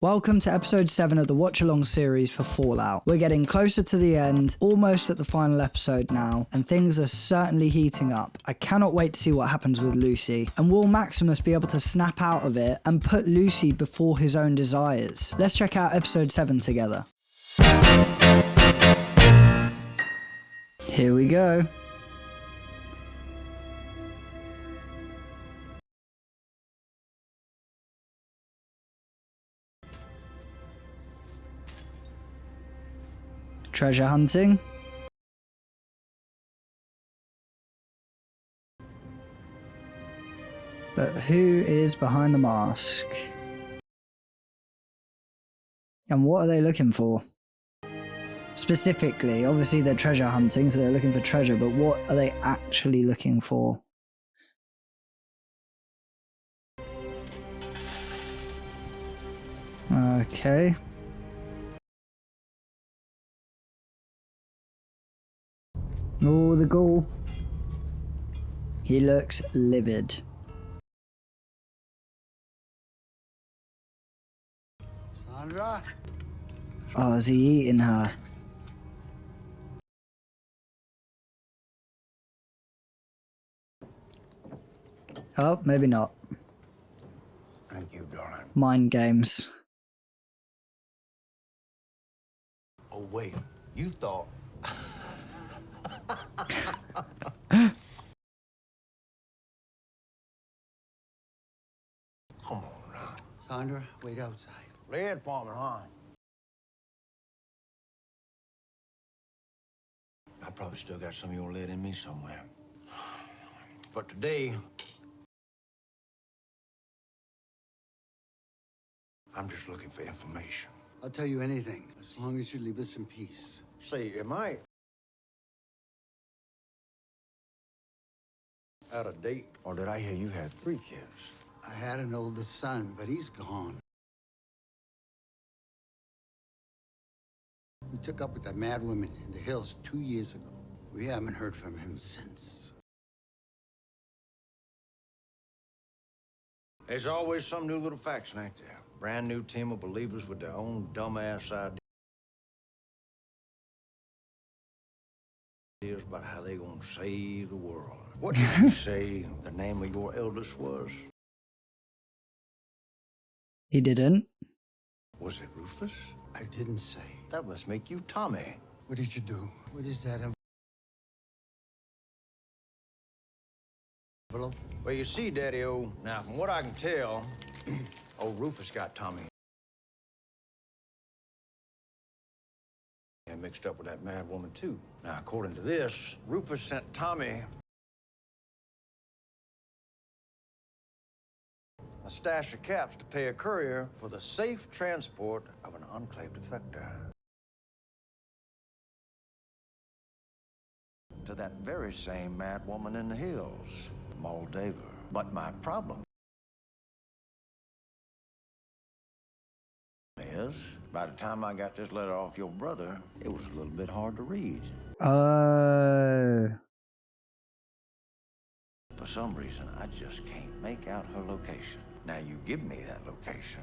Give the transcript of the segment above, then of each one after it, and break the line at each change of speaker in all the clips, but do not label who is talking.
Welcome to episode 7 of the watch along series for Fallout. We're getting closer to the end, almost at the final episode now, and things are certainly heating up. I cannot wait to see what happens with Lucy, and will Maximus be able to snap out of it and put Lucy before his own desires? Let's check out episode 7 together. Here we go. Treasure hunting. But who is behind the mask? And what are they looking for? Specifically, obviously they're treasure hunting, so they're looking for treasure, but what are they actually looking for? Okay. Oh, the ghoul. He looks livid.
Sandra?
Oh, is he eating her? Oh, maybe not.
Thank you, darling.
Mind games.
Oh, wait. You thought... Come on now. Sandra, wait outside. Lead farming, huh? I probably still got some of your lead in me somewhere. But today, I'm just looking for information.
I'll tell you anything, as long as you leave us in peace.
Say, am I out of date? Or did I hear you had 3 kids?
I had an oldest son, but he's gone. We took up with that mad woman in the hills 2 years ago. We haven't heard from him since.
There's always some new little faction, ain't there? Brand new team of believers with their own dumbass ideas about how they gonna save the world. What did you say the name of your eldest was?
He didn't.
Was it Rufus?
I didn't say.
That must make you Tommy.
What did you do? What is that envelope?
Well, you see, Daddy-O, now, from what I can tell, old Rufus got Tommy and mixed up with that mad woman, too. Now, according to this, Rufus sent Tommy a stash of caps to pay a courier for the safe transport of an enclave defector to that very same mad woman in the hills, Moldava. But my problem is, by the time I got this letter off your brother, it was a little bit hard to read. For some reason, I just can't make out her location. Now, you give me that location,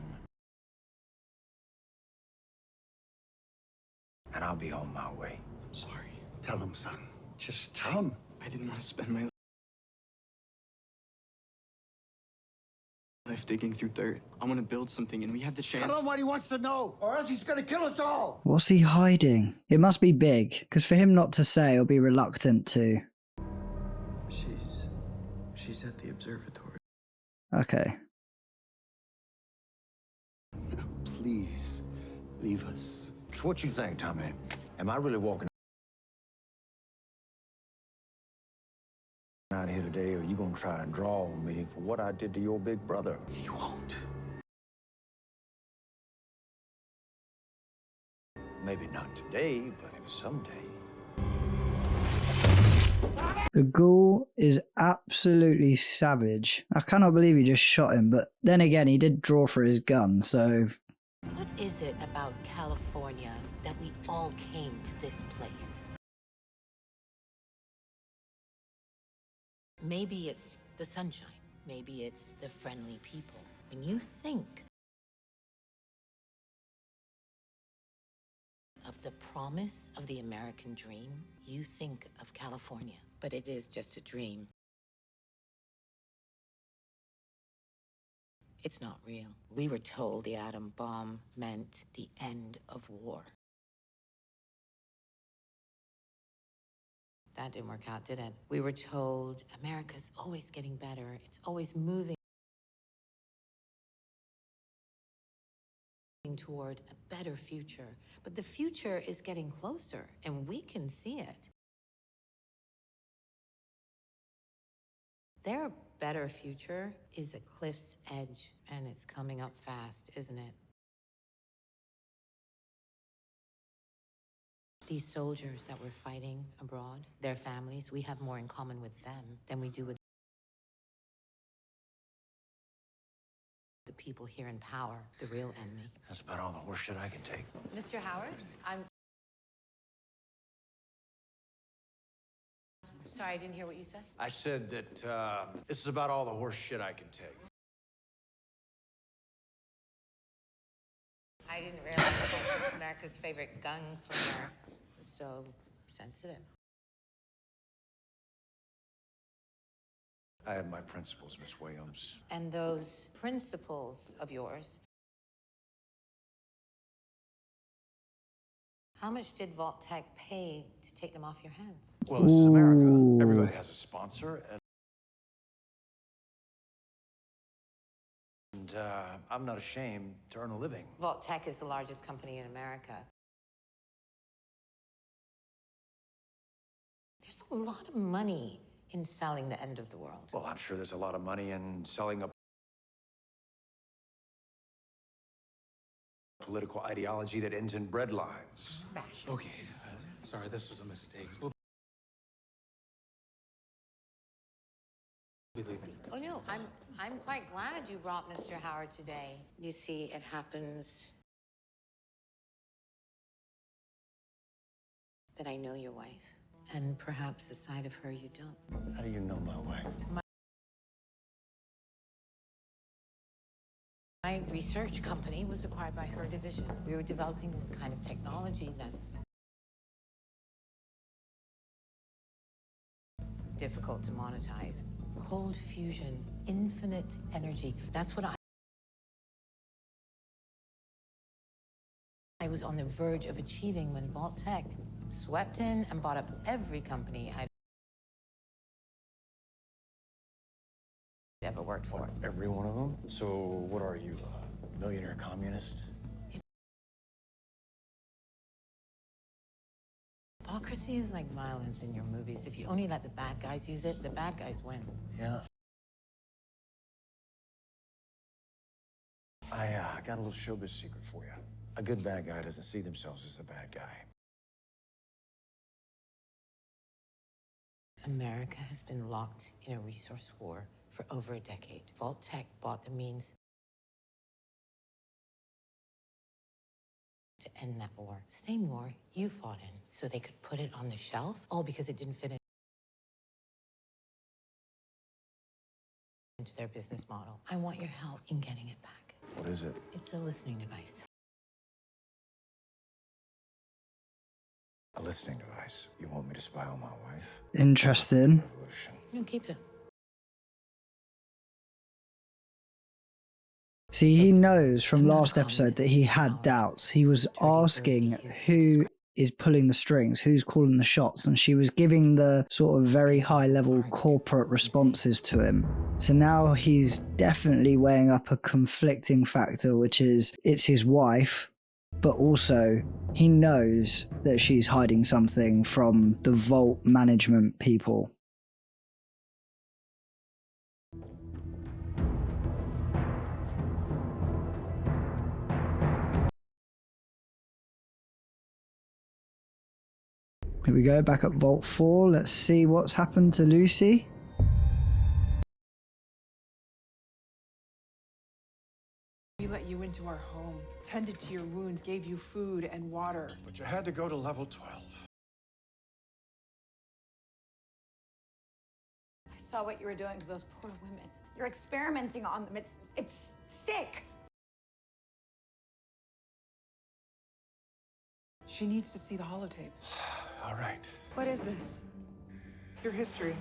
and I'll be on my way.
I'm sorry.
Tell him, son. Just tell him.
I didn't want to spend my life digging through dirt. I want to build something, and we have the chance.
Tell him what he wants to know, or else he's gonna kill us all.
What's he hiding? It must be big, because for him not to say or be reluctant to.
She's at the observatory.
Okay.
Please, leave us.
So what you think, Tommy? Am I really walking out here today, or are you gonna try and draw on me for what I did to your big brother?
He won't.
Maybe not today, but maybe someday.
The ghoul is absolutely savage. I cannot believe he just shot him, but then again, he did draw for his gun, so...
What is it about California that we all came to this place? Maybe it's the sunshine. Maybe it's the friendly people. When you think of the promise of the American dream, you think of California, but it is just a dream. It's not real. We were told the atom bomb meant the end of war. That didn't work out, did it? We were told America's always getting better. It's always moving toward a better future. But the future is getting closer, and we can see it. Their better future is a cliff's edge, and it's coming up fast, isn't it? These soldiers that we're fighting abroad, their families, we have more in common with them than we do with the people here in power, the real enemy.
That's about all the horse shit I can take.
Mr. Howard, I'm sorry, I didn't hear what you said.
I said that this is about all the horse shit I can take.
I didn't realize that America's favorite gunslinger was so sensitive.
I have my principles, Miss Williams.
And those principles of yours, how much did Vault Tech pay to take them off your hands?
Well, this is America. Everybody has a sponsor, and I'm not ashamed to earn a living.
Vault Tech is the largest company in America. There's a lot of money in selling the end of the world.
Well, I'm sure there's a lot of money in selling a political ideology that ends in bread lines.
Okay, sorry, this was a mistake. We'll be leaving.
Oh no, I'm quite glad you brought Mr. Howard today. You see, it happens that I know your wife, and perhaps a side of her you don't.
How do you know my wife?
My research company was acquired by her division. We were developing this kind of technology that's difficult to monetize. Cold fusion, infinite energy. That's what I was on the verge of achieving when Vault Tech swept in and bought up every company I'd ever worked for.
Every one of them? So what are you, a millionaire communist?
Hypocrisy is like violence in your movies. If you only let the bad guys use it, the bad guys win.
Yeah. I got a little showbiz secret for you. A good bad guy doesn't see themselves as a bad guy.
America has been locked in a resource war for over a decade. Vault Tech bought the means to end that war. Same war you fought in, so they could put it on the shelf, all because it didn't fit into their business model. I want your help in getting it back.
What is it?
It's a listening device.
A listening device. You want me to spy on my wife?
Interesting.
Revolution.
You keep it.
See, he knows from last episode that he had doubts. He was asking who is pulling the strings, who's calling the shots, and she was giving the sort of very high level corporate responses to him. So now he's definitely weighing up a conflicting factor, which is it's his wife, but also he knows that she's hiding something from the Vault management people. Here we go, back at Vault 4. Let's see what's happened to Lucy.
We let you into our home, tended to your wounds, gave you food and water.
But you had to go to level 12.
I saw what you were doing to those poor women. You're experimenting on them. It's sick.
She needs to see the holotape.
All right.
What is this? Your history.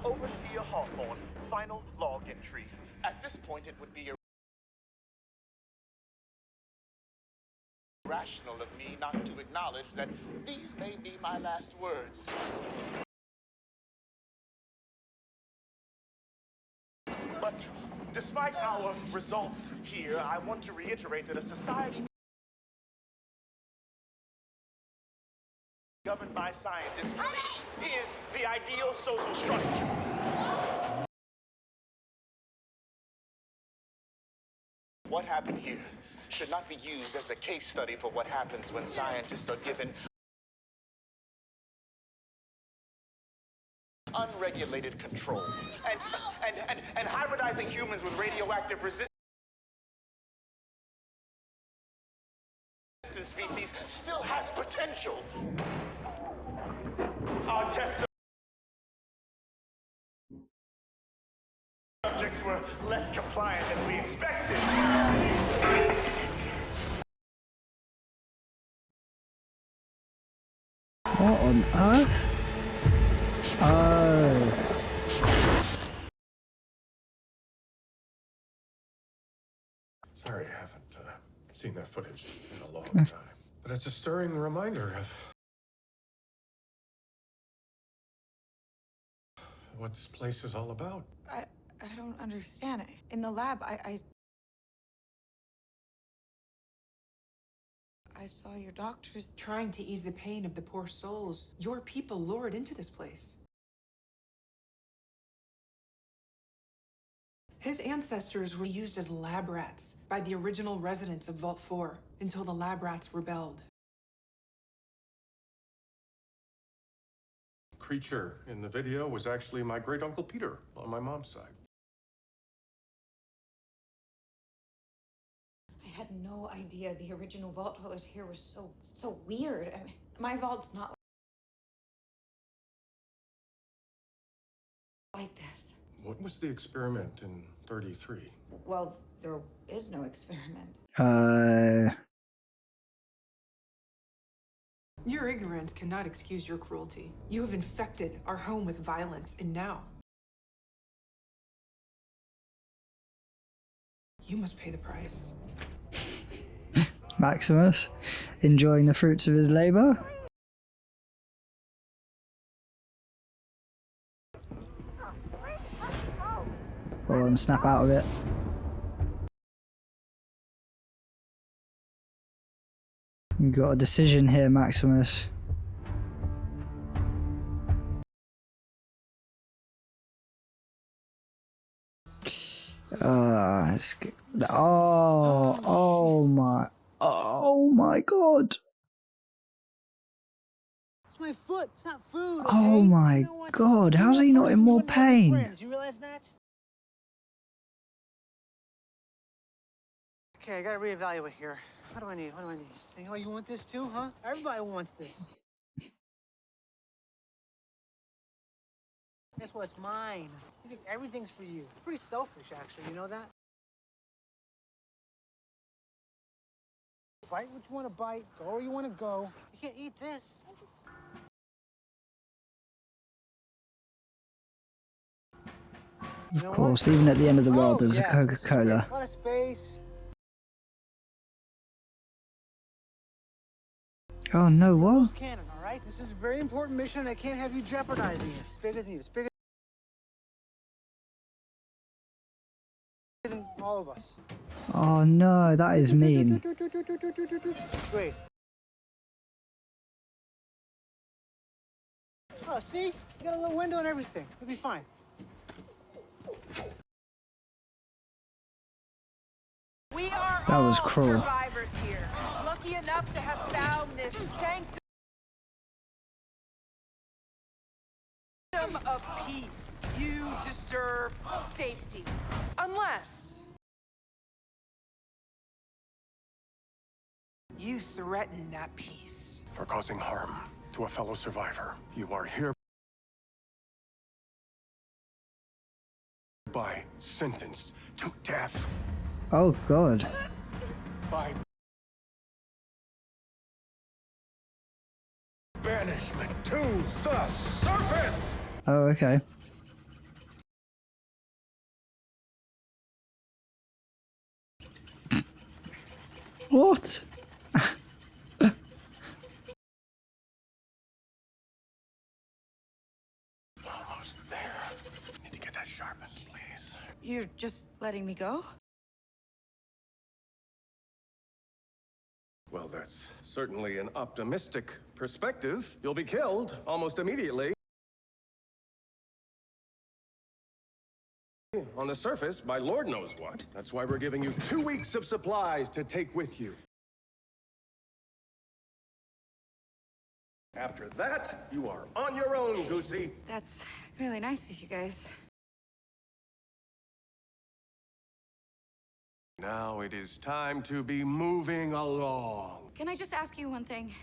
Overseer Hawthorne, final log entry. At this point, it would be irrational of me not to acknowledge that these may be my last words. But despite our results here, I want to reiterate that a society governed by scientists is the ideal social structure. What happened here should not be used as a case study for what happens when scientists are given unregulated control and hybridizing humans with radioactive resistance species still has potential. Our test subjects were less compliant than we expected.
What on earth? Oh.
Sorry, I haven't seen that footage in a long time. But it's a stirring reminder of what this place is all about.
I don't understand. In the lab, I saw your doctors
Trying to ease the pain of the poor souls your people lured into this place. His ancestors were used as lab rats by the original residents of Vault 4 until the lab rats rebelled.
Creature in the video was actually my great-uncle Peter on my mom's side.
I had no idea the original vault dwellers here were so weird. I mean, my vault's not like this.
What was the experiment in 33?
Well, there is no experiment.
Your ignorance cannot excuse your cruelty. You have infected our home with violence, and now you must pay the price.
Maximus, enjoying the fruits of his labor. Go on, snap out of it. You got a decision here, Maximus. Oh my God.
It's my foot. It's not food. Okay?
Oh my
You know what?
God.
You're
How's
a
he not
person
in
who
more
wouldn't have any
pain?
friends. You realize that? Okay, I gotta reevaluate here. What do I need? What do I need? Hey, oh, you want this too, huh? Everybody wants this. Guess what? It's mine. You think everything's for you. Pretty selfish, actually. You know that? Bite what you want to bite. Go where you want to go. You can't eat this.
Of course, even at the end of the world, there's a Coca-Cola.
A lot of space.
Oh no, what?
Close cannon, all right? This is a very important mission, and I can't have you jeopardizing it. It's bigger than you. It's bigger than all of us.
Oh no, that is mean.
Great. Oh, see? You got a little window and everything. It'll be fine.
We are
That was
all
cruel.
survivors here, lucky enough to have found this sanctum of peace. You deserve safety, unless you threaten that peace.
For causing harm to a fellow survivor, you are hereby sentenced to death.
Oh, God.
By banishment to the surface!
Oh, okay. What?
Almost there. Need to get that sharpened, please.
You're just letting me go?
Well, that's certainly an optimistic perspective. You'll be killed almost immediately. On the surface, by Lord knows what. That's why we're giving you 2 weeks of supplies to take with you. After that, you are on your own, Goosey.
That's really nice of you guys.
Now it is time to be moving along.
Can I just ask you one thing?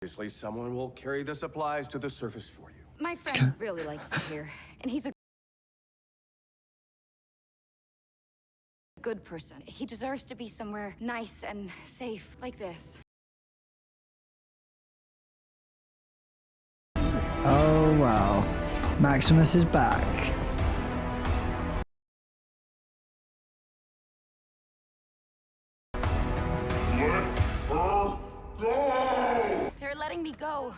Obviously, someone will carry the supplies to the surface for you.
My friend really likes it here, and he's a good person. He deserves to be somewhere nice and safe like this.
Oh, wow. Maximus is back.
They're letting me go.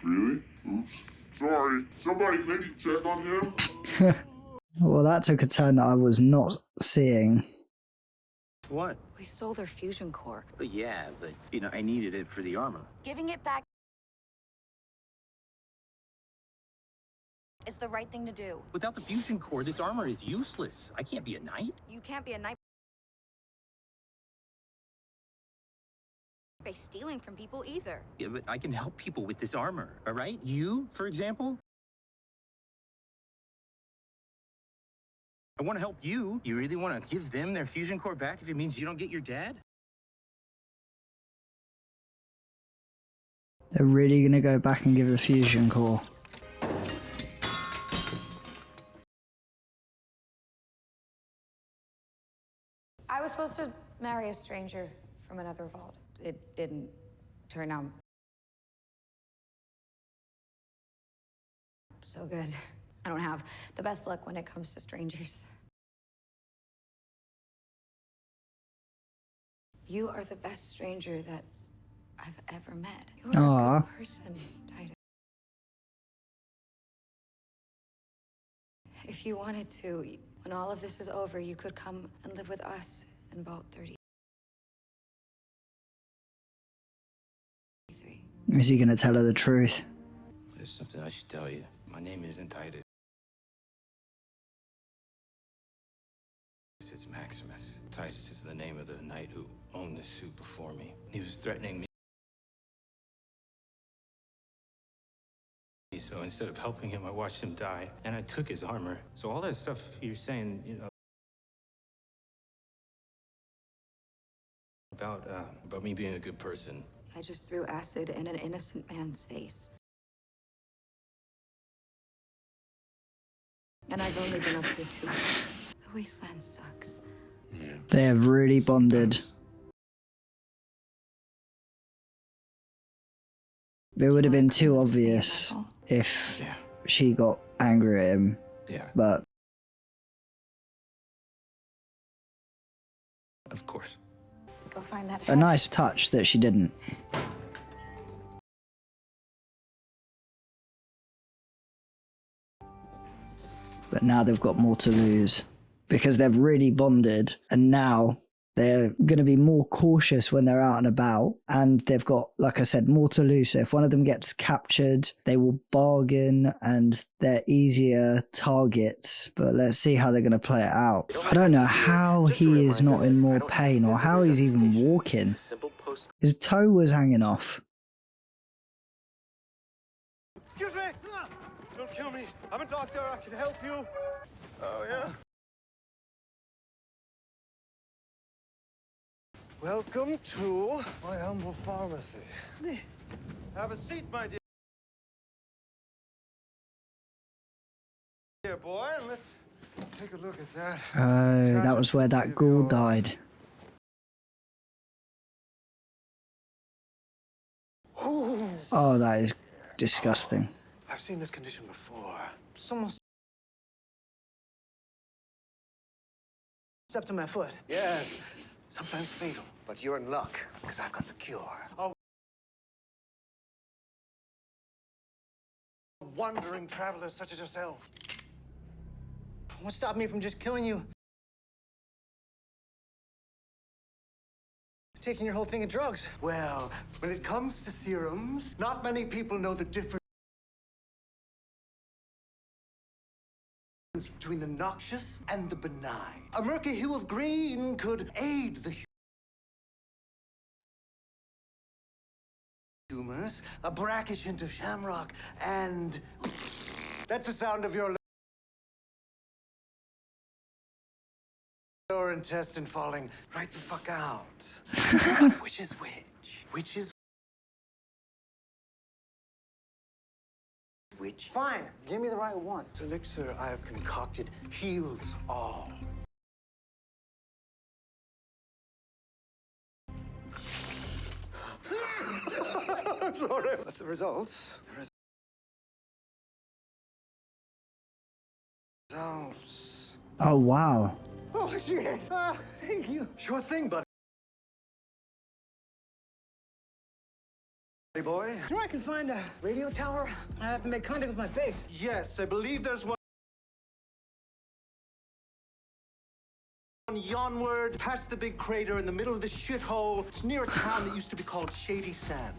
Really? Oops. Sorry. Somebody maybe check on him?
Well, that took a turn that I was not seeing.
What?
We stole their fusion core.
Well, yeah, but, you know, I needed it for the armor.
Giving it back is the right thing to do.
Without the fusion core, this armor is useless. I can't be a knight.
You can't be a knight by stealing from people either.
Yeah, but I can help people with this armor, all right? You, for example? I want to help you. You really want to give them their fusion core back if it means you don't get your dad?
They're really gonna go back and give the fusion core.
I was supposed to marry a stranger from another vault. It didn't turn out so good. I don't have the best luck when it comes to strangers. You are the best stranger that I've ever met. You're a good person, Titus. If you wanted to, when all of this is over, you could come and live with us in Vault 33.
Is he gonna tell her the truth?
There's something I should tell you. My name isn't Titus. It's Maximus. Titus is the name of the knight who owned this suit before me. He was threatening me. So instead of helping him, I watched him die, and I took his armor. So all that stuff you're saying, you know, about me being a good person.
I just threw acid in an innocent man's face. And I've only been up here 2 weeks. The wasteland sucks.
Yeah.
They have really bonded. It would have been too obvious if she got angry at him.
Yeah.
But
Of course.
Let's go find that
a
head.
nice touch that she didn't. But now they've got more to lose because they've really bonded, and now they're going to be more cautious when they're out and about, and they've got, like I said, more to lose. So if one of them gets captured, they will bargain and they're easier targets. But let's see how they're going to play it out. I don't know how he is not in more pain or how he's even walking. His toe was hanging off.
Excuse me! Don't kill me. I'm a doctor. I can help you. Oh, yeah? Welcome to my humble pharmacy. Have a seat, my dear.
Take a look at that.
Oh, that was where that ghoul died. Oh, that is disgusting.
I've seen this condition before.
It's almost stepped on my foot.
Yes, sometimes fatal, but you're in luck, because I've got the cure. Oh. Wandering travelers such as yourself.
What stopped me from just killing you? Taking your whole thing of drugs.
Well, when it comes to serums, not many people know the difference between the noxious and the benign. A murky hue of green could aid the humors, a brackish hint of shamrock, and that's the sound of your lower intestine falling right the fuck out. Which is which? Which is which?
Fine, give me the right one.
This elixir I have concocted heals all. I'm sorry. What's the results? Results.
Oh, wow.
Oh, shit. Thank you.
Sure thing, buddy. Hey, boy.
You know where I can find a radio tower? I have to make contact with my base.
Yes, I believe there's one yonward, past the big crater in the middle of the shithole. It's near a town that used to be called Shady Sand.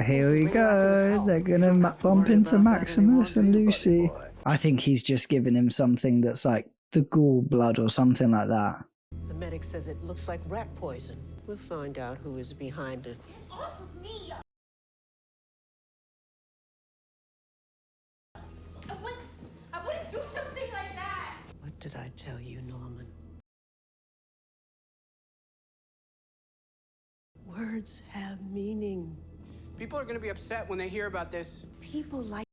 Here we go. They're gonna bump into Maximus and Lucy. I think he's just giving him something that's like the ghoul blood or something like that.
The medic says it looks like rat poison. We'll find out who is behind it.
Off of me! I wouldn't do something like that!
What did I tell you, Norman? Words have meaning.
People are gonna be upset when they hear about this.
People like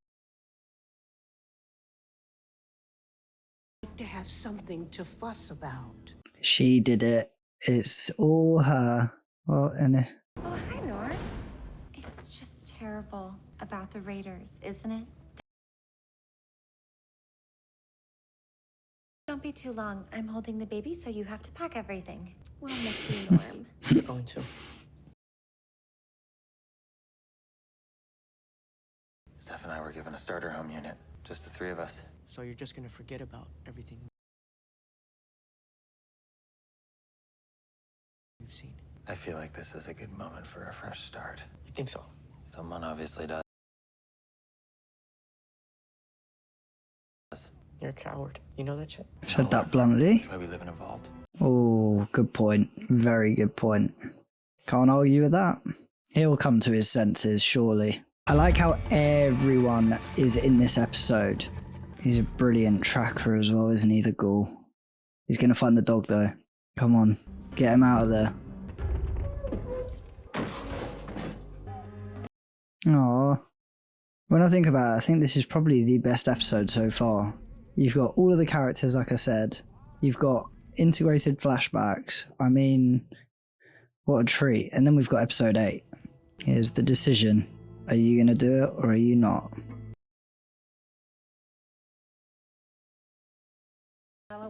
to have something to fuss about.
She did it. It's all her. Well, and
Oh, hi, Nora. It's just terrible about the Raiders, isn't it? Don't be too long. I'm holding the baby, so you have to pack everything. We'll miss you, Norm.
You're going to.
Steph and I were given a starter home unit, just the three of us.
So you're just gonna forget about everything you've seen?
I feel like this is a good moment for a fresh start.
You think so?
Someone obviously does.
You're a coward. You know that shit?
said that bluntly.
That's why we live in a vault.
Oh, good point. Very good point. Can't argue with that. He'll come to his senses, surely. I like how everyone is in this episode. He's a brilliant tracker as well, isn't he, the ghoul? He's gonna find the dog, though. Come on, get him out of there. Aww. When I think about it, I think this is probably the best episode so far. You've got all of the characters, like I said. You've got integrated flashbacks. I mean, what a treat. And then we've got episode 8. Here's the decision. Are you going to do it or are you not?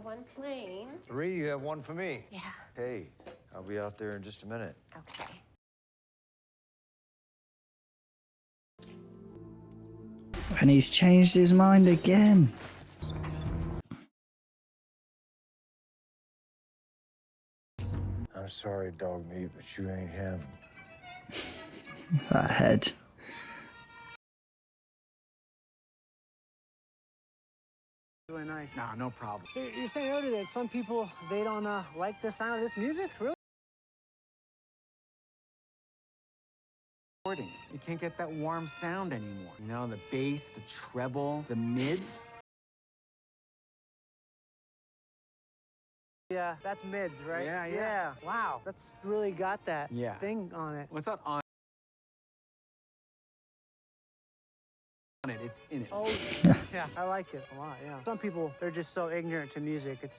One plane.
3, you have 1 for me.
Yeah.
Hey, I'll be out there in just a minute.
Okay.
And he's changed his mind again.
I'm sorry, dog meat, but you ain't him.
That head.
Really nice. Nah, no problem. So you're saying earlier that some people, they don't like the sound of this music? Really? You can't get that warm sound anymore. You know, the bass, the treble, the mids. Yeah, that's mids, right? Yeah. Wow, that's really got that thing on it. What's that on? It's in it. Oh, yeah, I like it a lot, yeah. Some people, they're just so ignorant to music. It's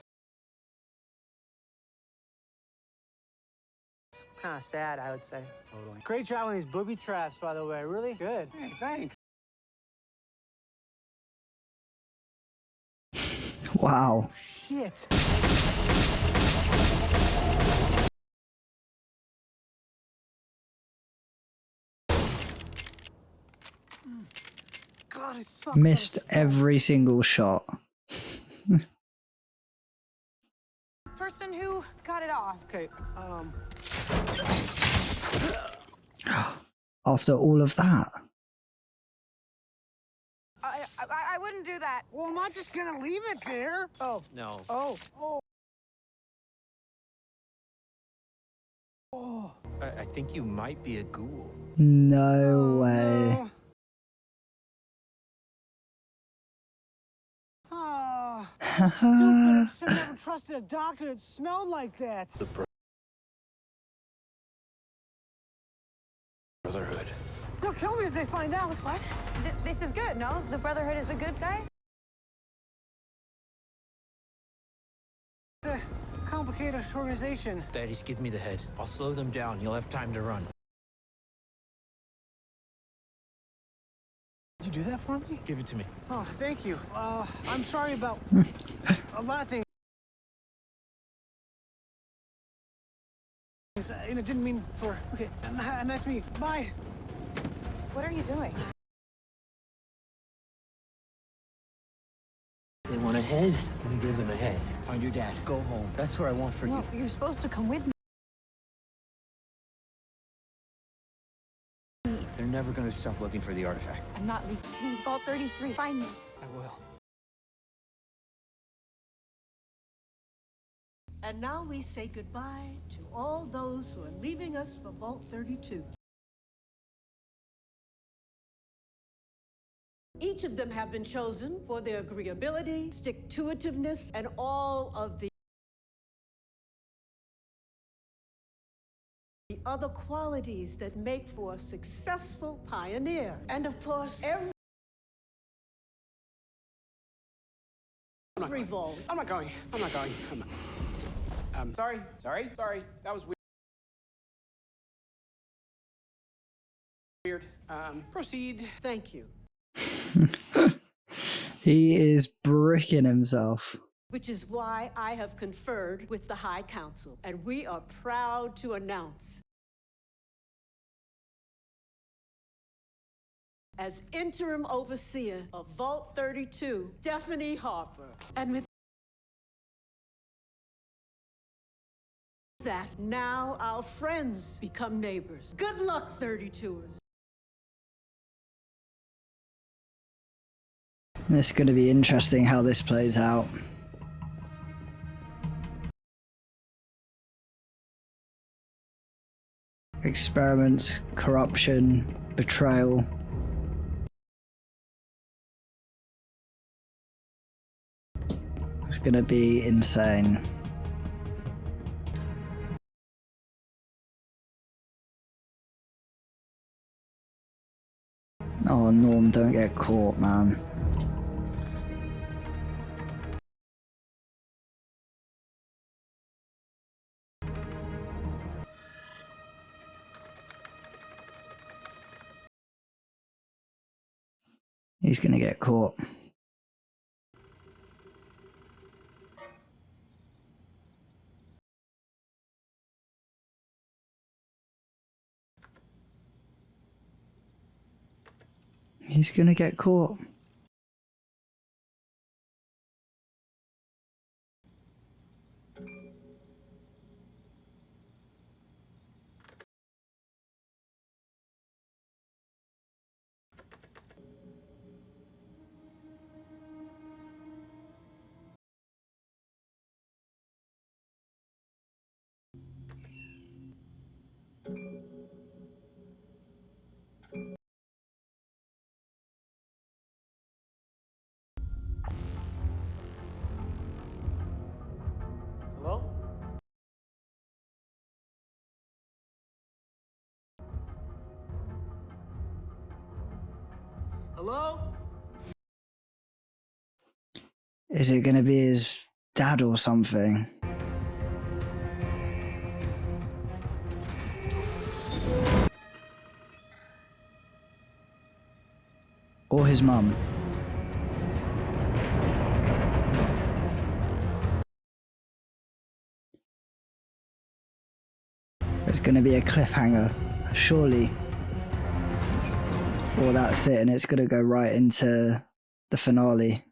kind of sad, I would say. Totally. Great job on these booby traps, by the way. Really good. Hey, thanks.
Wow.
Shit. God, it sucks.
Missed every single shot.
Person who got it off.
Okay,
After all of that.
I wouldn't do that.
well, I'm not just gonna leave it there.
Oh, no.
Oh. Oh.
I think you might be a ghoul.
No way.
No. Oh, stupid. I should have never trusted a doctor that smelled like that.
The Brotherhood.
They'll kill me if they find out.
What? This is good, no? The Brotherhood is the good guys?
It's a complicated organization.
Daddy's give me the head. I'll slow them down. You'll have time to run.
Did you do that for me?
Give it to me.
Oh, thank you. I'm sorry about a lot of things. And it didn't mean for... Okay, nice to meet you. Bye.
What are you doing?
They want a head? I'm gonna give them a head. Find your dad. Go home. That's what I want for you.
No, you're supposed to come with me.
They're never gonna stop looking for the artifact.
I'm not leaving. Vault 33, find me.
I will.
And now we say goodbye to all those who are leaving us for Vault 32. Each of them have been chosen for their agreeability, stick-to-itiveness, and all of the other qualities that make for a successful pioneer. And of course, every vault.
I'm not going. I'm not. Sorry. That was weird. Proceed.
Thank you.
He is bricking himself.
Which is why I have conferred with the High Council, and we are proud to announce, as interim overseer of Vault 32, Stephanie Harper. And with that, now our friends become neighbors. Good luck, 32ers.
It's going to be interesting how this plays out. Experiments, corruption, betrayal. It's going to be insane. Oh, Norm, don't get caught, man. He's gonna get caught. He's gonna get caught.
Hello? Hello?
Is it going to be his dad or something? Or his mum? There's going to be a cliffhanger, surely. Or that's it, and it's going to go right into the finale.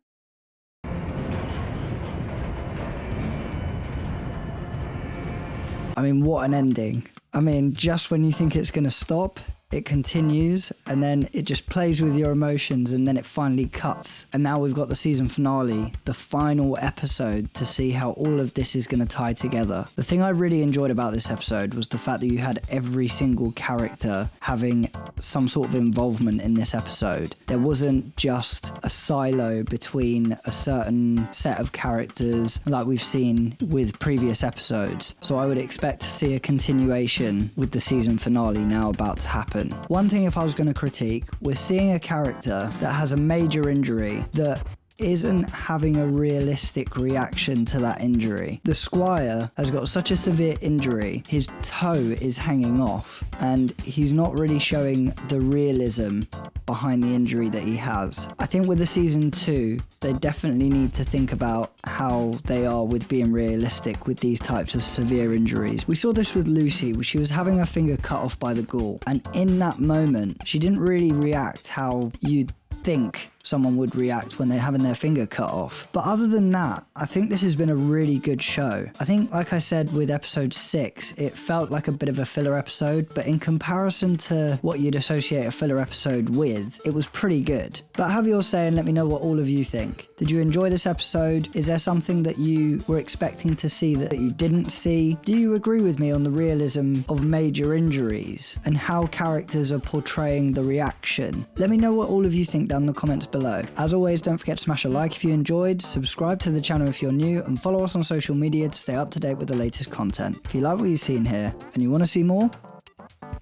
I mean, what an ending. I mean, just when you think it's going to stop, it continues, and then it just plays with your emotions, and then it finally cuts. And now we've got the season finale, the final episode, to see how all of this is going to tie together. The thing I really enjoyed about this episode was the fact that you had every single character having some sort of involvement in this episode. There wasn't just a silo between a certain set of characters like we've seen with previous episodes. So I would expect to see a continuation with the season finale now about to happen. One thing, if I was going to critique, we're seeing a character that has a major injury that isn't having a realistic reaction to that injury. The Squire has got such a severe injury, his toe is hanging off, and he's not really showing the realism behind the injury that he has. I think with the season 2, they definitely need to think about how they are with being realistic with these types of severe injuries. We saw this with Lucy, where she was having her finger cut off by the ghoul, and in that moment, she didn't really react how you'd think someone would react when they're having their finger cut off. But other than that, I think this has been a really good show. I think, like I said with episode 6, it felt like a bit of a filler episode, but in comparison to what you'd associate a filler episode with, it was pretty good. But have your say and let me know what all of you think. Did you enjoy this episode? Is there something that you were expecting to see that you didn't see? Do you agree with me on the realism of major injuries and how characters are portraying the reaction? Let me know what all of you think down in the comments below. As always, don't forget to smash a like if you enjoyed, subscribe to the channel if you're new, and follow us on social media to stay up to date with the latest content. If you like what you've seen here and you want to see more,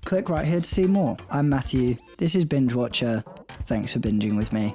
click right here to see more. I'm Matthew, this is Binge Watcher, thanks for binging with me.